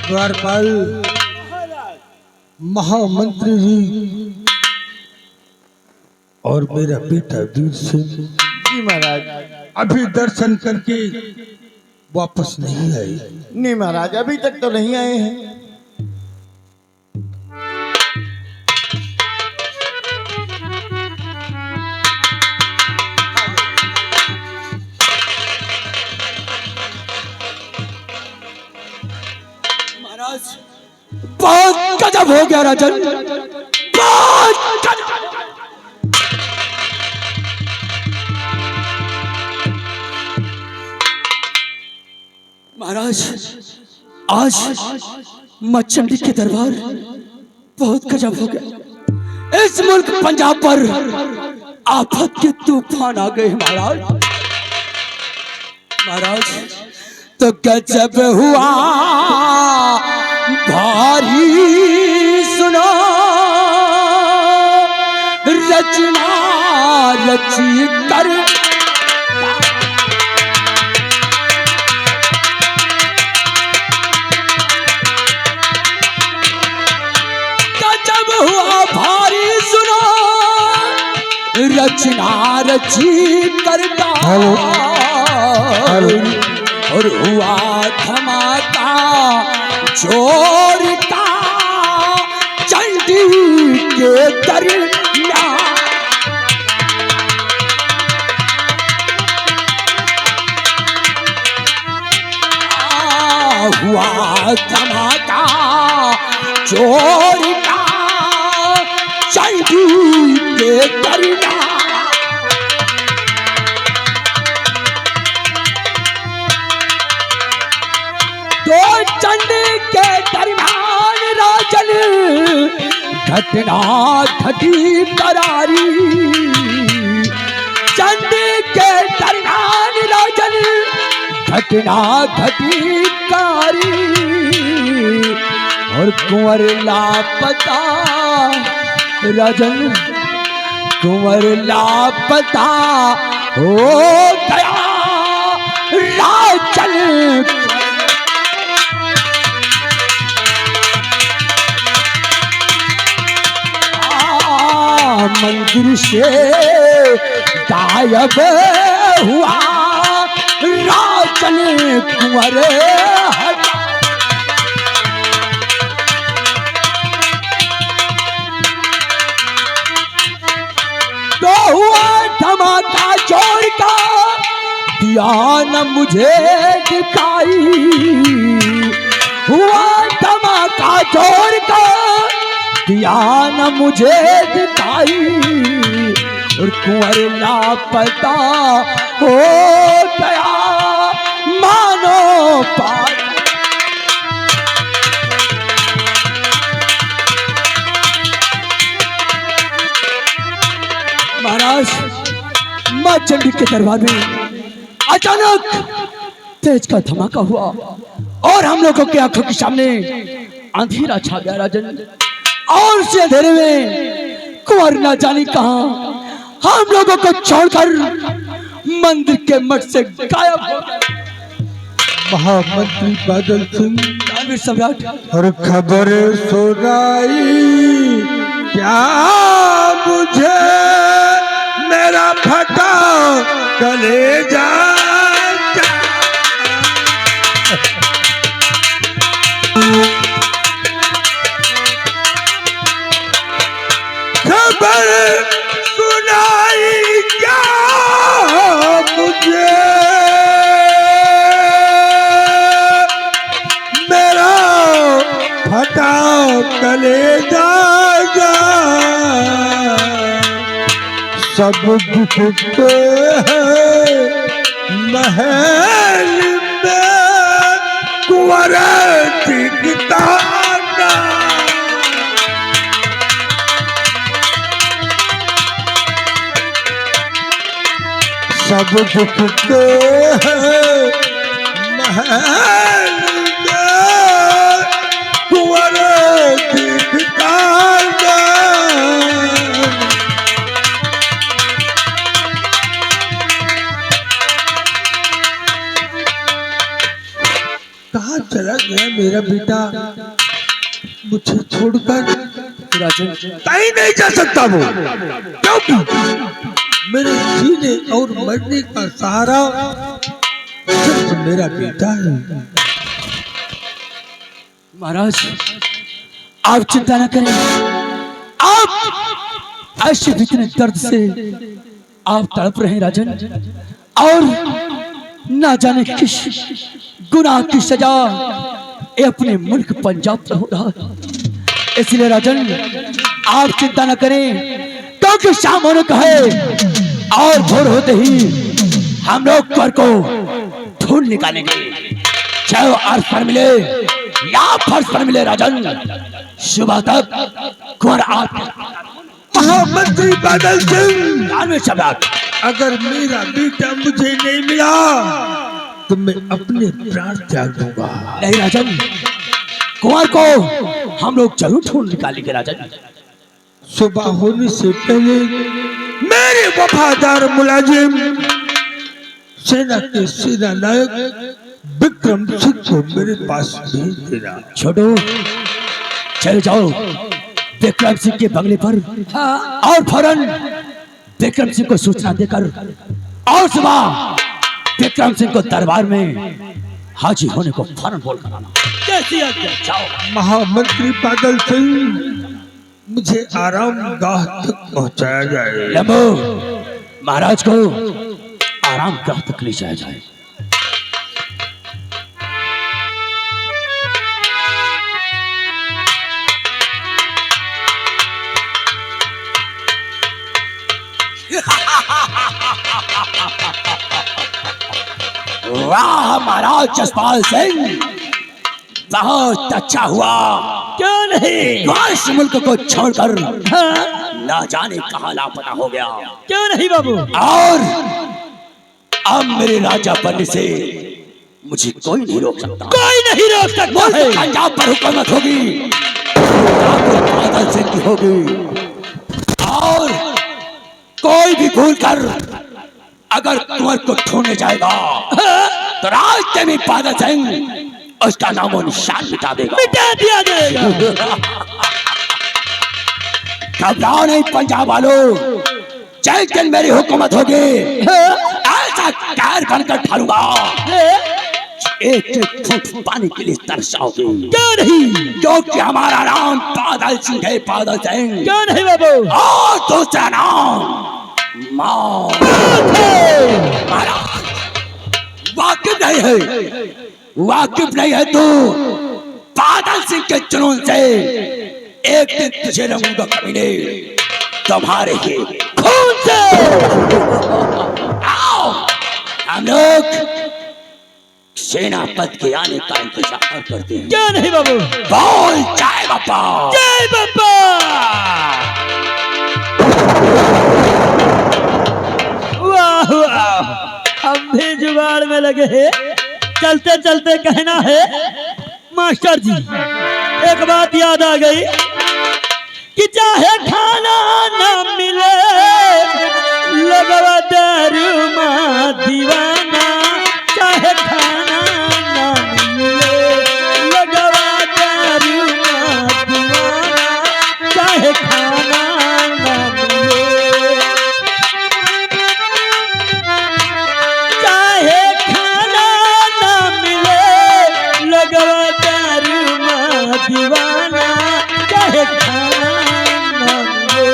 द्वारपाल महामंत्री जी और मेरा बेटा वीर सिंह जी महाराज। अभी दर्शन करके वापस नहीं आए। नहीं महाराज, अभी तक तो नहीं आए हैं। महाराज बहुत गजब हो गया राजन, बहुत गजब। महाराज आज मां चंडी के दरबार बहुत गजब हो गया। इस मुल्क पंजाब पर आफत के तूफान आ गए महाराज। महाराज तो गजब हुआ भारी, सुनो रचना रची कर हुआ भारी, सुनो रचना रची करता और हुआ धमाका जोर का चंडी के दरमियान। हुआ धमाका जोर का चंडी के दरमियान। दो चंडी के दरमियान राजन घटना घटी करारी। चंडी के दरमियान राजन घटना घटी कारी और कुंवर लापता राजन, कुंवर लापता हो गया राजन। मंदिर से गायब हुआ राजन कुंवर हटा। तो हुआ धमाका जोर का, दिया न मुझे दिखाई। हुआ धमाका जोर का, दिया न मुझे दिखाई और कुंवर लापता हो गया मानो पार। महाराज मां चंडी के दरबार में अचानक तेज का धमाका हुआ और हम लोगों की आंखों के सामने अंधेरा छा गया राजन। और उस अंधेरे में कुंवर ना जाने कहां हम लोगों को छोड़कर मंदिर के मठ से गायब हो गया। महामंत्री बादल सिंह सम्राट और खबर सुनाई क्या मुझे, मेरा फटा कलेजा। खबर सुनाई क्या मुझे, मेरा फटा कलेजा। सब दिखते हैं महल में, कुंवर दिखता ना। सब दिखते हैं महल में, कुंवर दिखता ना। कहाँ चला गया मेरा बेटा मुझे छोड़कर? राजन कहीं नहीं जा सकता वो, क्योंकि मेरे जीने और मरने का सहारा सिर्फ मेरा बेटा है। महाराज आप चिंता न करें, आप ऐसे इतने दर्द से आप तड़प रहे हैं राजन, और ना जाने किस गुनाह की सजा ये अपने मुल्क पंजाब में हो रहा है। इसलिए राजन आप चिंता न करें, क्योंकि शाम होने का है और भोर होते ही हम लोग कर को ढूंढ निकालेंगे, चाहे वो अर्थ पर मिले या फर्श पर मिले। राजन सुबह तक कुंवर आप महामंत्री बादल सिंह, शब्द अगर मेरा बेटा मुझे नहीं मिला तो मैं अपने प्राण त्याग दूंगा। नहीं राजन, कुंवर को हम लोग जरूर ढूंढ निकालेंगे। राजन सुबह होने से पहले मेरे वफादार मुलाजिम सेना के सेना नायक विक्रम सिंह को मेरे पास भेज देना। छोटो चले जाओ विक्रम सिंह के बंगले पर, और फौरन विक्रम सिंह को सूचना देकर और सुबह विक्रम सिंह को दरबार में हाजिर होने को फौरन बोल कर आना। कैसी आज्ञा? जाओ। महामंत्री बादल सिंह, मुझे आराम गाह तक पहुंचाया जाए। लंबो महाराज को आराम गाह तक ले जाया जाए। वाह महाराज जसपाल सिंह, बहुत अच्छा हुआ। क्यों नहीं? इस मुल्क को छोड़कर ना जाने कहां लापता हो गया। क्यों नहीं बाबू? और अब मेरे राजा बनने से मुझे कोई नहीं रोक सकता। कोई नहीं रोक सकता है। पंजाब पर हुकूमत होगी, बादल सिंह की होगी, और कोई भी भूल कर अगर कुंवर को ढूंढने जाएगा तो रास्ते में बादल सिंह उसका नामो निशान मिटा देगा, मिटा दिया जाएगा। घबराओ नहीं पंजाब वालों, जिस दिन मेरी हुकूमत होगी ऐसा कहर बनकर ढालूंगा, एक एक फुट पानी के लिए तरसाओगे। क्यों नहीं? क्योंकि हमारा नाम बादल सिंह है, बादल सिंह। क्यों नहीं बाबू? और दूसरा नाम मौत। वाकिफ नहीं है, वाकिफ नहीं है तू बादल सिंह के जुनून से। एक दिन तुझे रंगूंगा कमीने तुम्हारे ही खून से। आओ हम लोग सेना पद के आने का इंतजार करते हैं। क्या नहीं बाबू? बोल जय बाबा, जय बाबा। वाह वाह, हम भी जुगाड़ में लगे हैं। चलते चलते कहना है मास्टर जी, एक बात याद आ गई कि चाहे खाना ना मिले लगवा दारू मां दीवाना, चाहे खाना ना मिले लगवा दारू मां दीवाना, चाहे खाना ना मिले, चाहे खाना ना मिले लगवा दारू मां दीवाना, चाहे खाना ना मिले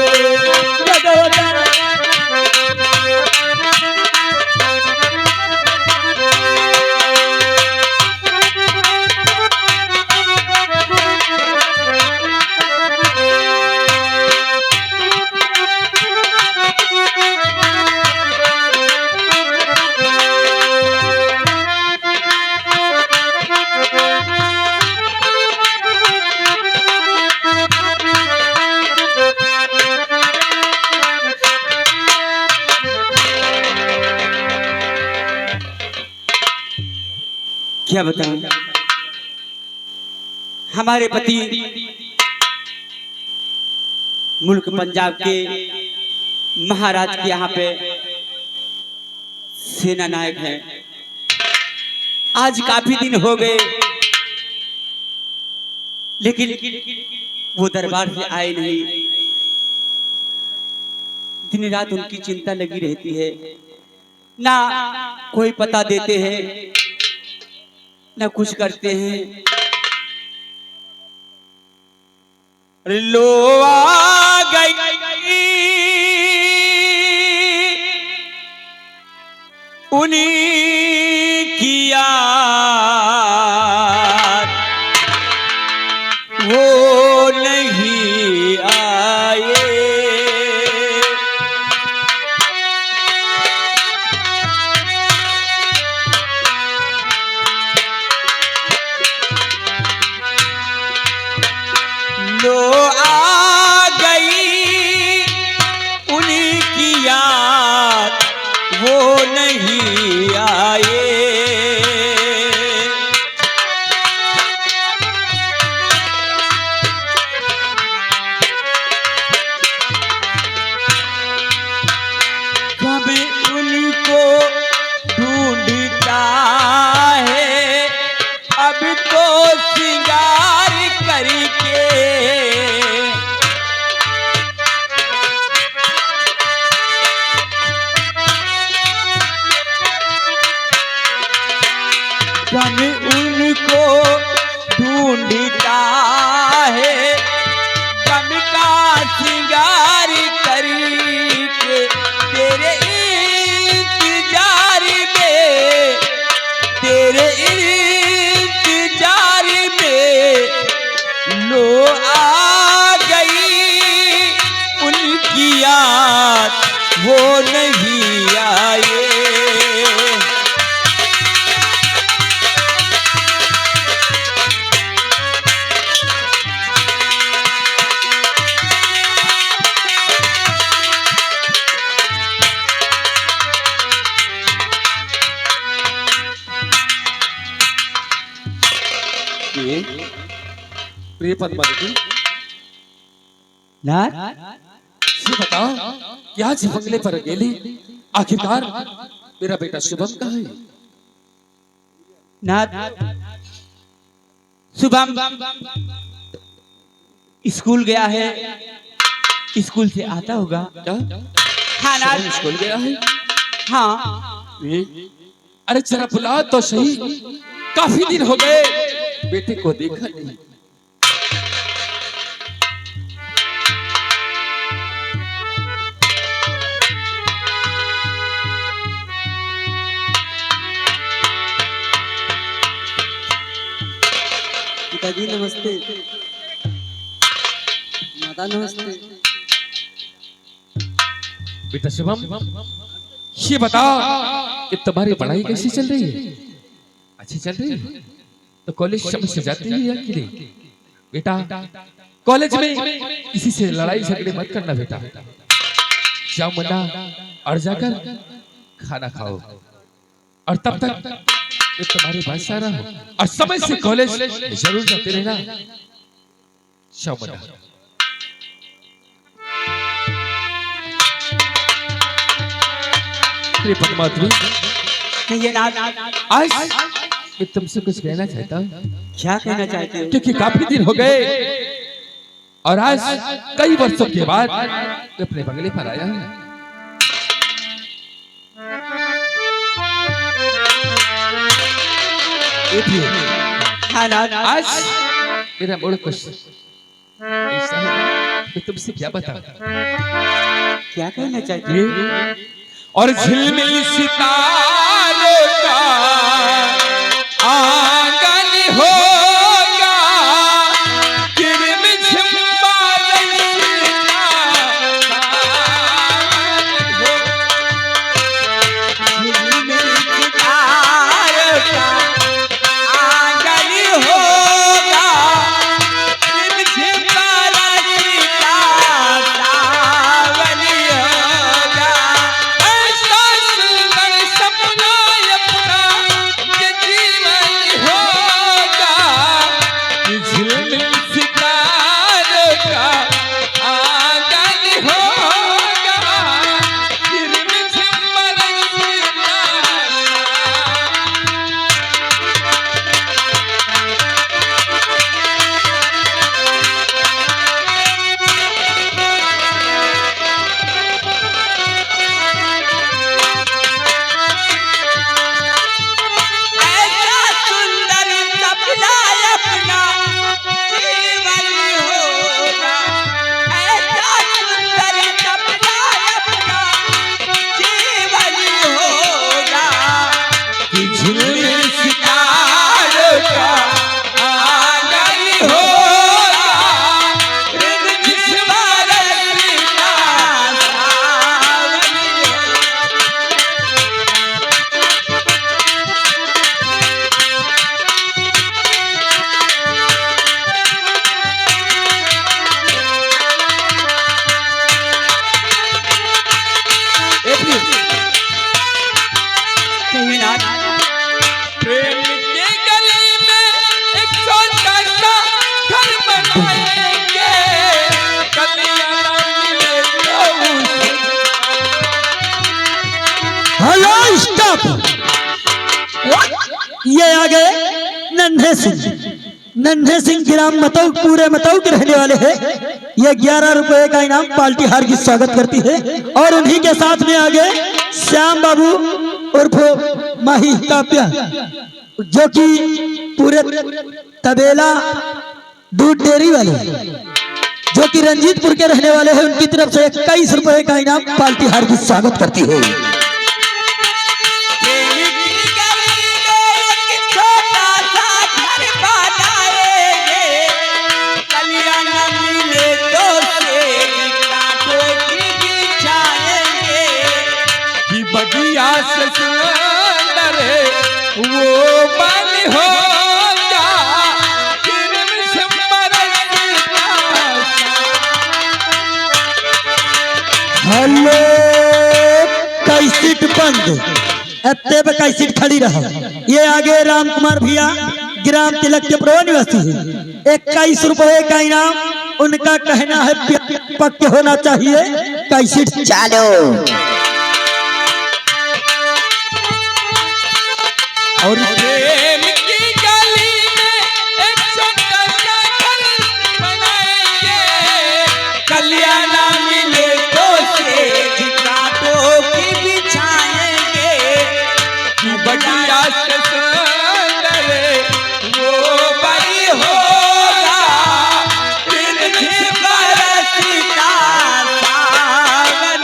लगवा दारू। क्या बताऊं, हमारे पति मुल्क पंजाब के महाराज के यहाँ पे सेना नायक हैं। आज काफी दिन हो गए लेकिन वो दरबार से आए नहीं। दिन रात उनकी चिंता लगी रहती है, ना कोई पता देते हैं ना कुछ करते हैं। लो आ गई उन्हीं की याद, वो नहीं आए। लो आ गई उन्हीं की याद, वो नहीं आए। कभी उनको ढूंढता है अब तो सिंगार करके। कभी उनको ढूंढता है गम का सिंगार करके। तेरे इंतजार में, तेरे इंतजार में लो आ गई उनकी याद, वो नहीं आए। प्रिय पद्मावती, नाथ, ये बताओ क्या आज बंगले पर अकेली? आखिरकार मेरा बेटा शुभम कहाँ है? नाथ, शुभम स्कूल गया है, स्कूल से आता होगा। क्या हाँ नाथ, शुभम स्कूल गया है? हाँ। अरे जरा बुला तो सही, काफी दिन हो गए बेटे को देखा नहीं। पिताजी नमस्ते, माता नमस्ते। बेटा शुभम, ये बताओ कि तुम्हारी पढ़ाई कैसी चल रही है? अच्छी चल रही है? तो कॉलेज समय से जाती है या कि नहीं? बेटा कॉलेज में किसी से लड़ाई झगड़े मत करना बेटा। जाओ मुन्ना और जाकर खाना खाओ, और तब तक मैं तुम्हारे पास आ रहा हूँ, और समय से कॉलेज जरूर जाते रहना। जाओ मुन्ना। पद्मावती, कहिए नाथ, आज मैं तुमसे कुछ कहना चाहता हूँ। क्या कहना चाहते हो? क्योंकि काफी दिन हो गए और आज कई वर्षों के बाद मैं अपने बंगले पर आया हूँ। हाँ नाथ, आज मेरा मूड कुछ ऐसा है, मैं तुमसे क्या बताऊं। क्या कहना चाहते हो? और झिलमिल सितारों का आंगन होगा, झिलमिल बादल का झिलमिल सितारों का आंगन होगा, झिलमिल बादल का सावन होगा। सपना अपना ये जीवन हो नन्हे सिंह ग्राम मतौ पूरे मतौ के रहने वाले हैं। ये 11 रुपए का इनाम पार्टी हार की स्वागत करती है। और उन्हीं के साथ में आगे श्याम बाबू उर्फ माही काप्या, जो कि पूरे तबेला दूध डेयरी वाले, जो कि रंजीतपुर के रहने वाले हैं, उनकी तरफ से 21 रुपए का इनाम पार्टी हार की स्वागत करती है। बगिया से सुंदर वो बन होगा, हेलो कैसेट बंद एत्ते पे कैसेट खड़ी रहा। ये आगे राम कुमार भैया ग्राम तिलक के प्रो निवासी है। 21 रुपए का इनाम उनका कहना है पक्के होना चाहिए। कैसेट चालो। और प्रेम की गली में एक छोटा सा घर बनाएंगे, कल्याण मिले तो सेज कांटों की बिछाएंगे। बगिया से सुंदर वो बड़ी होगा, पृथ्वी पर सितारा सावन।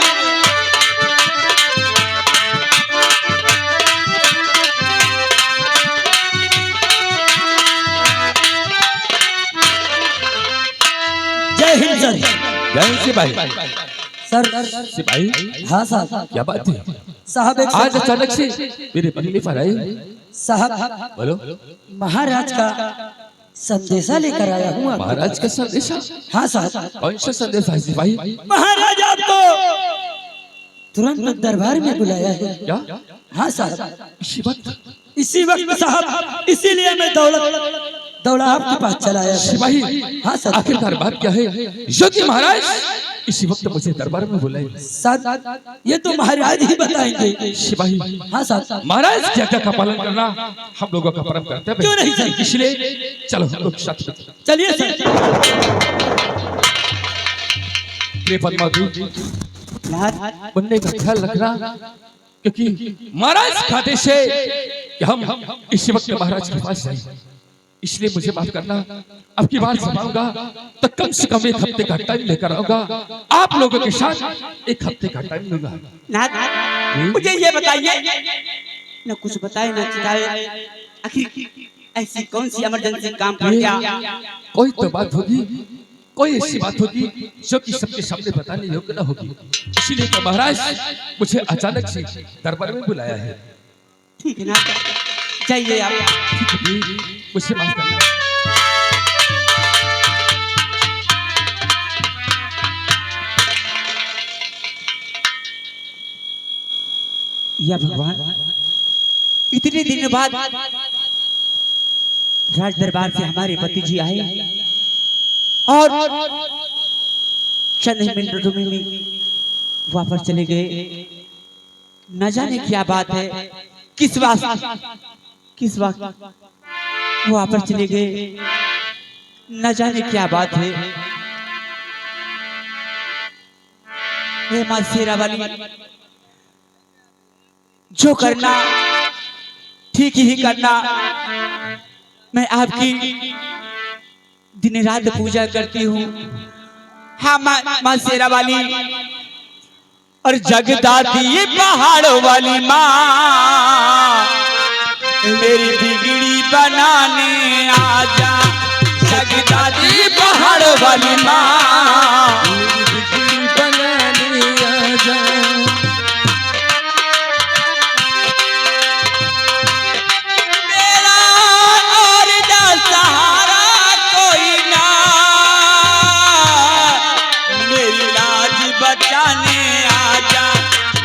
जय हिंद सर। जय सिपाही। सर सिपाही, हाँ साहब। क्या बात है? साहब एक आज अचानक से मेरे पगली पर आए। साहब बोलो। महाराज का संदेशा लेकर आया हूँ। महाराज का संदेशा? हाँ साहब। कौन सा संदेशा है सिपाही? महाराज आपको तुरंत दरबार में बुलाया है। क्या? हाँ साहब। इसी वक्त साहब, इसीलिए मैं दौड़ा आपके पास चला आया। सिपाही, हाँ सर। आखिरकार बात क्या है जो कि महाराज इसी वक्त मुझे दरबार में बुलाए? सर ये तो महाराज ही बताएंगे। सिपाही, हाँ साहब। महाराज क्या क्या का पालन करना हम लोगों का परम कर्तव्य है। क्यों नहीं सर? इसलिए चलो हम लोग साथ में चलिए सर। बनने का ख्याल रखना, क्योंकि महाराज खाते से कि हम इसी वक्त महाराज के पास जाएं, इसलिए मुझे माफ करना। अब की बार जब आऊंगा तो कम से कम 1 हफ्ते का टाइम लेकर आऊंगा। आप लोगों के साथ 1 हफ्ते का टाइम लूंगा। मुझे ये बताइए, न कुछ बताए न चिताए, आखिर ऐसी कौन सी इमरजेंसी काम कर गया? कोई तो बात होगी, कोई ऐसी बात होगी जो कि सबके सामने बताने योग्य न होगी। इसीलिए तो महाराज मुझे अचानक से दरबार में बुलाया है। ठीक है ना, जाइए आप। मुझे माफ करना। या भगवान, इतने दिन बाद राज दरबार से हमारे पति जी आए और चंद मिनटों में वापस चले गए। न जाने क्या बात है, किस वक्त वो वापस चले गए, न जाने क्या बात है। हे मां शेरा वाली, जो करना ठीक ही करना। मैं आपकी दिन रात पूजा करती हूँ। हाँ मां शेरा वाली और जगदाती पहाड़ों वाली माँ, मेरी बिगड़ी बनाने आजा। जगदाती पहाड़ों वाली माँ, बिगड़ी बनाने आजा। मेरा और ना सहारा कोई ना, मेरी लाज बचाने आजा।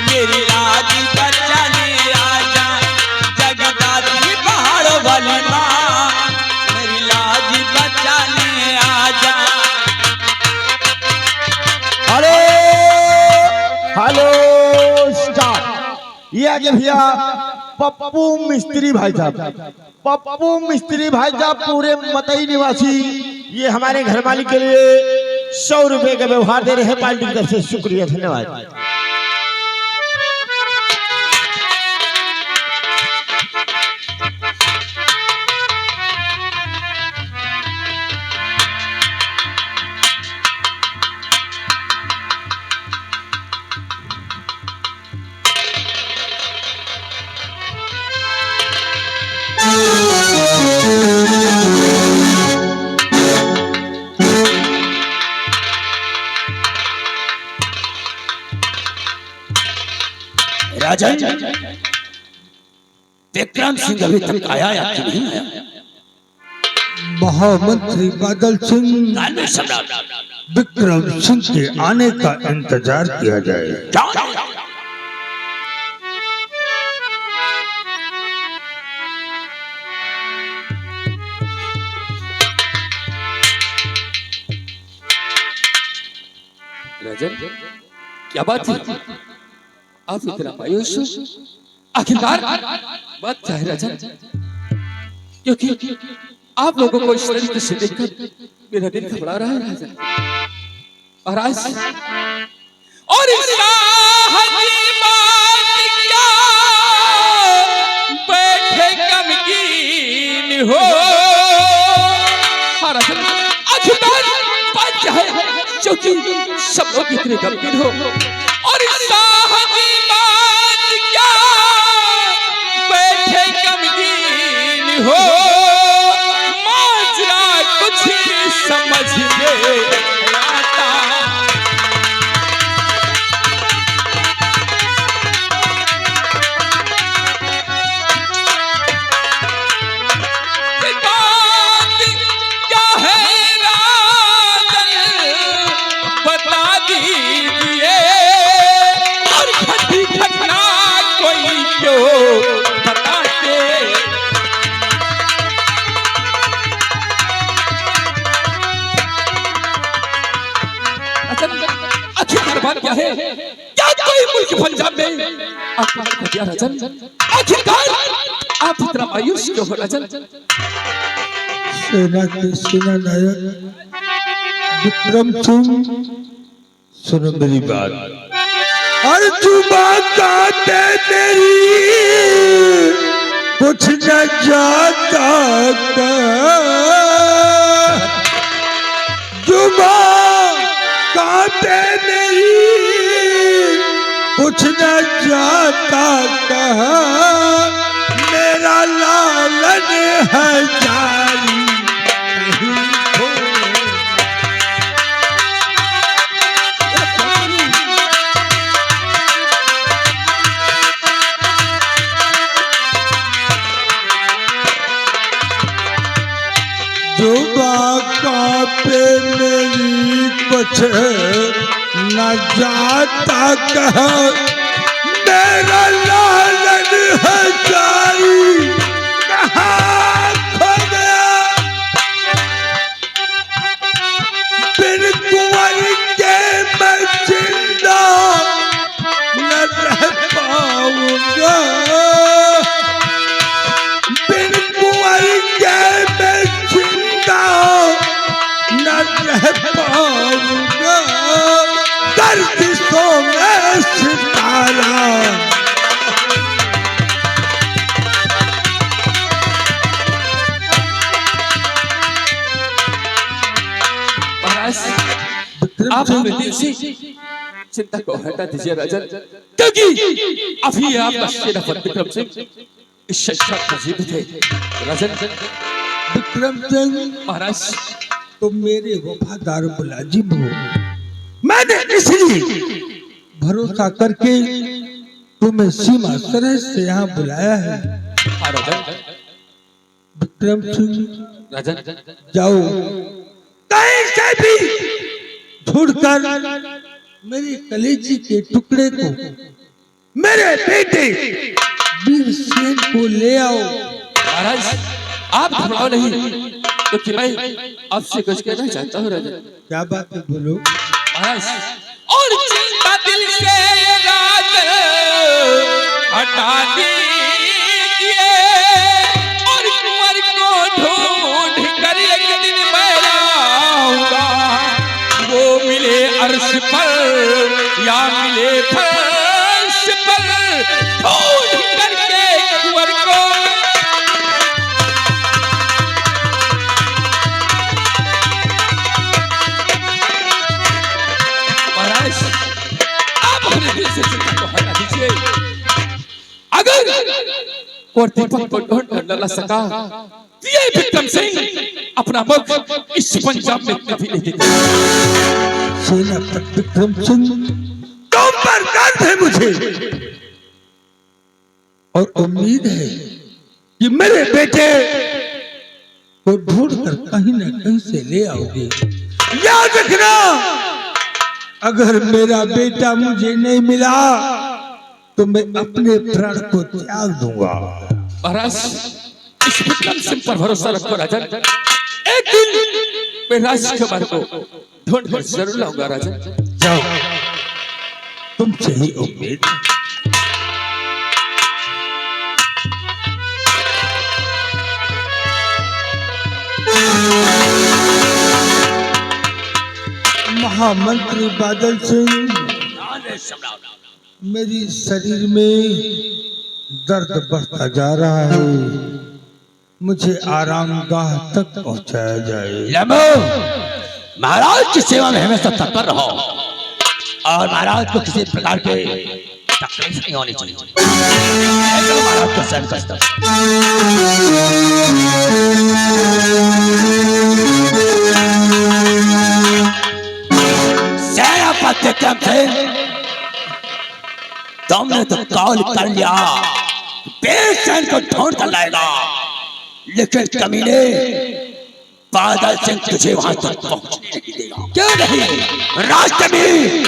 मेरी लाज बचाने आजा। जगदाती पहाड़ों वाली माँ, मेरी लाज बचाने आजा। Hello start. ये आगे भैया पप्पू मिस्त्री भाई साहब, पप्पू मिस्त्री भाई साहब पूरे मतई निवासी ये हमारे घर मालिक के लिए 100 रुपए का व्यवहार दे रहे हैं पार्टी की तरफ से। शुक्रिया, धन्यवाद। राजन, विक्रम सिंह अभी तक आया या कि नहीं आया? महामंत्री बादल सिंह कानून सम्राट विक्रम सिंह के आने का इंतजार किया जाए। राजन, क्या बात है? आप इतना मायूस हो? आखिरकार बात क्या है राजन? क्योंकि आप लोगों को इस तरीके से देखकर मेरा दिल घबरा रहा है राजन। महाराज, और इस बैठे गमगीन हो राजन, आखिरकार बात क्या है? क्योंकि सब लोग इतने गमगीन हो और इस बैठे गमगीन हो, माजरा कुछ समझ में आता। बात क्या है राजन, बता दीजिए, और घटी घटना कोई क्यों बताते। आखिरकार बात क्या है? क्या कोई मुल्क पंजाब में आक्रमण कर दिया राजन? आखिरकार आप इतना मायूस क्यों हो राजन? सेना के सेना नायक विक्रम सिंह, सुनो मेरी बात। हर जुबान काटे तेरी कुछ न जाता का, जुबान काटे मेरी कुछ न जाता कहा, मेरा लालन है जारी नहीं हो। जुबान पे मेरी कुछ न जाता कहा, मेरा लालन है जारी कहाँ खो गया। बिन कुंवर के मैं जिंदा न रह पाऊंगा, बिन कुंवर के मैं जिंदा न रह पाऊंगा, गर्दिशों में सितारा। आप अपने दिल से चिंता को हटा दीजिए राजन, क्योंकि अभी आपका शेराफत विक्रम सिंह इस शस्त्र पर जीवित है राजन। विक्रम सिंह महाराज, तुम मेरे वफादार मुलाजिम हो, मैंने इसलिए भरोसा करके तुम्हें सीमा सरहद से यहाँ बुलाया है। विक्रम सिंह राजन, जाओ, कहीं से भी ढूंढकर मेरे कलेजी के टुकड़े को, मेरे बेटे वीर सेन को ले आओ। महाराज, आप घबराओ नहीं, क्योंकि मैं आपसे कुछ कहना चाहता हूँ राजन। क्या बात है, बोलो। महाराज, और चिंता दिल से राज हटा दी फर्श पर या मिले फर्श पर ढूंढ करके कुंवर को। महाराज आप अपने दिल से चिंता को हटा दीजिए। अगर और दीपक को ढूंढ कर न ला सका ये विक्रम सिंह अपना मुख इस पंजाब में कभी नहीं देगा। सेनापति विक्रम सिंह, तुम पर गर्व है मुझे और उम्मीद है कि मेरे बेटे को ढूंढकर कहीं न कहीं से ले आओगे। याद रखना, अगर मेरा बेटा मुझे नहीं मिला तो मैं अपने प्राण को त्याग दूंगा। महाराज इस विक्रम सिंह पर भरोसा रखो राजन, एक दिन मैं राज्य के बारे को ढूंढ कर जरूर लाऊंगा राजन। जाओ, तुमसे ही उम्मीद। महामंत्री बादल सिंह, मेरी शरीर में दर्द बढ़ता जा रहा है, मुझे आरामगाह तक पहुंचाया जाए। लेमो, महाराज की सेवा में हमेशा तत्पर रहो और महाराज को किसी प्रकार के तकलीफ नहीं होनी चाहिए। महाराज को सहन करता। सेनापति विक्रम सिंह, तुमने तो कॉल कर लिया बेचैन को ढूंढ कर लाएगा, लेकिन कमीने बादल सिंह तुझे वहां तक पहुंचने नहीं देगा। क्यों नहीं? रास्ते में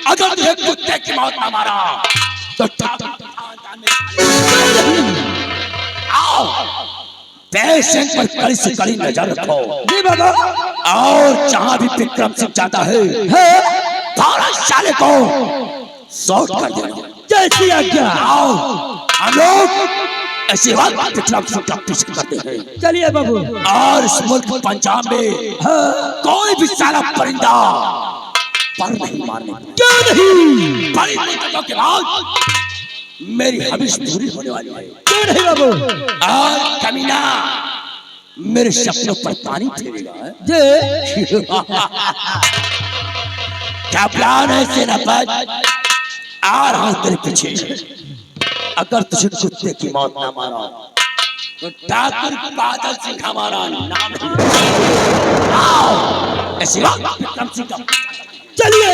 अगर तुझे कुत्ते की मौत न मारा तो आओ, बेचैन पर कड़ी से कड़ी नजर रखो। जी बाबा। और जहां भी विक्रम सिंह जाता है थोड़ा साले को शॉट कर देना। जैसी आज्ञा। आओ, हम लोग ऐसी बात विक्रम सिंह का पीछे करते हैं। चलिए बाबू। और इस मुल्क पंजाब में कोई भी साला परिंदा पर नहीं मारने। क्यों नहीं? बड़ी मुद्दतों के बाद मेरी हविष पूरी होने वाली है। क्यों नहीं बाबू? और कमीना मेरे सपनों पर पानी फेरेगा। जी। क्या प्लान है सेनापति? आ रहा हूं तेरे पीछे। अगर तुझे कुत्ते की मौत ना मारा तो ठाकुर बादल सिंह हमारा नाम नहीं। आओ, ऐसी बात विक्रम सिंह का। चलिए।